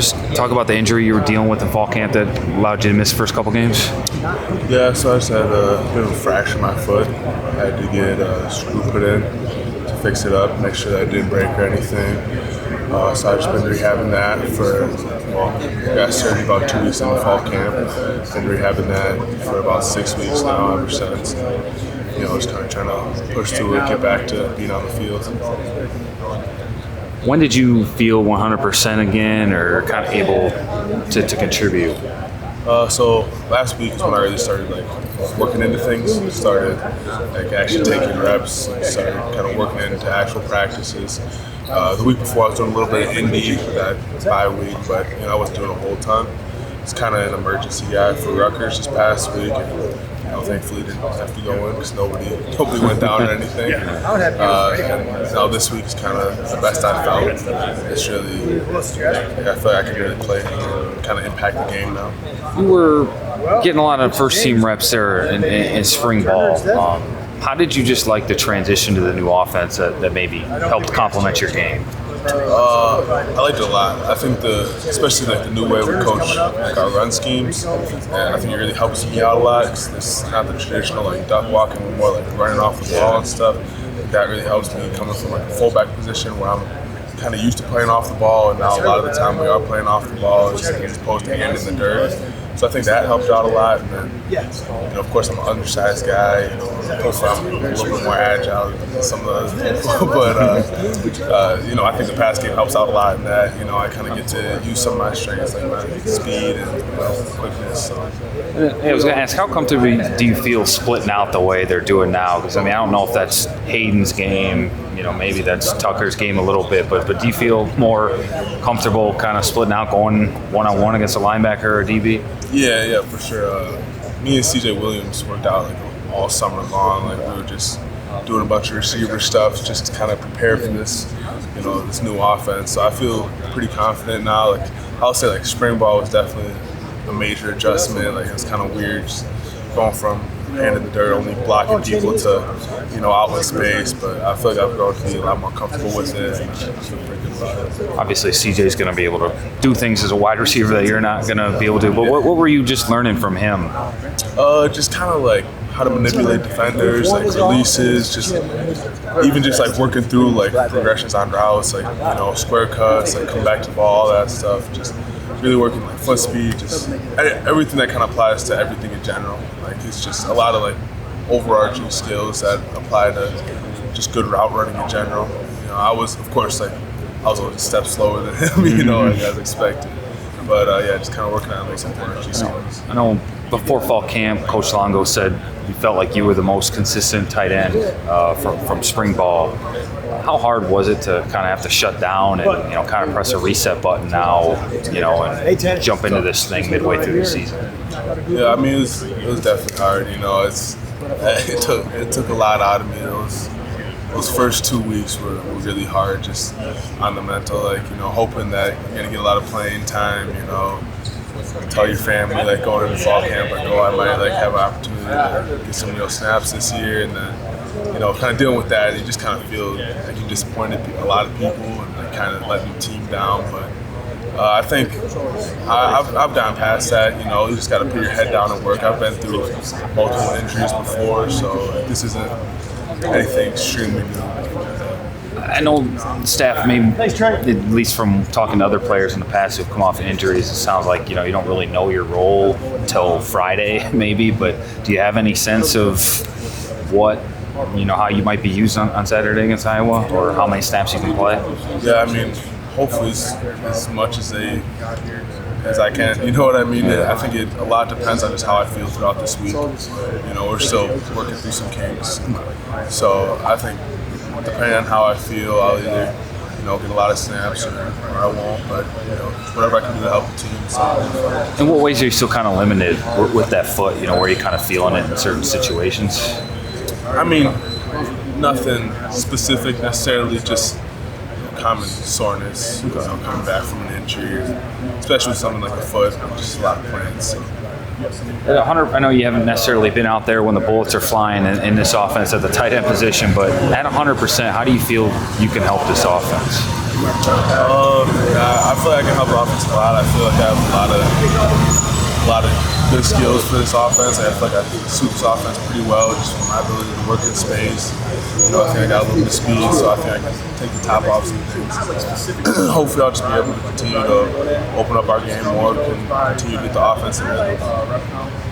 just talk about the injury you were dealing with in fall camp that allowed you to miss the first couple games? Yeah, so I just had a bit of a fracture in my foot. I had to get a screw put in to fix it up, make sure that it didn't break or anything. So I've just been rehabbing that I got surgery about 2 weeks in the fall camp. Been rehabbing that for about 6 weeks now ever since. Just kind of trying to push through it, get back to being on the field. When did you feel 100% again or kind of able to contribute? So last week is when I really started working into things. Started actually taking reps and started kind of working into actual practices. The week before I was doing a little bit of indie that bye week, but I wasn't doing a whole ton. It's kind of an emergency guy for Rutgers this past week, and thankfully didn't have to go in because nobody went down or anything. And now this week is kind of the best I've felt. It's really, I feel like I can really play and kind of impact the game now. You were getting a lot of first team reps there in spring ball. How did you just like the transition to the new offense that maybe helped complement your game? I liked it a lot. I think especially the new way we coach our run schemes, and I think it really helps me out a lot because it's not the traditional duck walking, more running off the ball and stuff. That really helps me coming from a fullback position where I'm kind of used to playing off the ball, and now a lot of the time we are playing off the ball as opposed to hand in the dirt. So I think that helped out a lot. And then, of course, I'm an undersized guy. Hopefully I'm a little bit more agile than some of the other people. But, I think the pass game helps out a lot in that, I kind of get to use some of my strengths, like my speed and quickness. So. I was going to ask, how comfortable do you feel splitting out the way they're doing now? Because, I don't know if that's Hayden's game, maybe that's Tucker's game a little bit, but do you feel more comfortable kind of splitting out, going one-on-one against a linebacker or a DB? Yeah, for sure. Me and CJ Williams worked out all summer long. We were just doing a bunch of receiver stuff just to kind of prepare for this, this new offense. So I feel pretty confident now. I'll say spring ball was definitely a major adjustment. It's kind of weird just going from hand in the dirt, only blocking people to, out in space. But I feel like I've grown to be a lot more comfortable with it. And I feel pretty good about it. Obviously, CJ's going to be able to do things as a wide receiver that you're not going to be able to. But what were you just learning from him? Just kind of how to manipulate defenders, releases, just working through progressions on routes, square cuts, come back to the ball, all that stuff. Just really working foot speed, just everything that kind of applies to everything in general. It's just a lot of overarching skills that apply to just good route running in general. I was, of course, I was a step slower than him, as expected. But just kind of working on those overarching skills. I know before fall camp, Coach Longo said you felt like you were the most consistent tight end from spring ball. How hard was it to kind of have to shut down and kind of press a reset button now, and jump into this thing midway through the season? Yeah, it was definitely hard. It took a lot out of me. Those first 2 weeks were really hard, just on the mental, hoping that you're gonna get a lot of playing time. Tell your family going into fall camp, I might have an opportunity to get some snaps this year, and then kind of dealing with that, you just kind of feel like you disappointed a lot of people and kind of letting the team down. But I think I've gotten past that. You just got to put your head down and work. I've been through multiple injuries before, so this isn't anything extremely new. I know staff, maybe, at least from talking to other players in the past who've come off injuries, it sounds like you don't really know your role until Friday, maybe. But do you have any sense of what, how you might be used on Saturday against Iowa, or how many snaps you can play? Yeah, hopefully as much as I can. You know what I mean? I think a lot depends on just how I feel throughout this week. We're still working through some kinks. So I think depending on how I feel, I'll either get a lot of snaps or I won't. But whatever I can do to help the team. So. In what ways are you still kind of limited with that foot? Where are you kind of feeling it in certain situations? Nothing specific necessarily, just common soreness, coming back from an injury, especially with something like a foot, just a lot of plans. I know you haven't necessarily been out there when the bullets are flying in this offense at the tight end position, but at 100%, how do you feel you can help this offense? I feel like I can help the offense a lot. I feel like I have a lot of good skills for this offense. I feel like I suit this offense pretty well, just from my ability to work in space. I think I got a little bit of speed, so I think I can take the top off some things. Hopefully, I'll just be able to continue to open up our game more and continue to get the offense in there.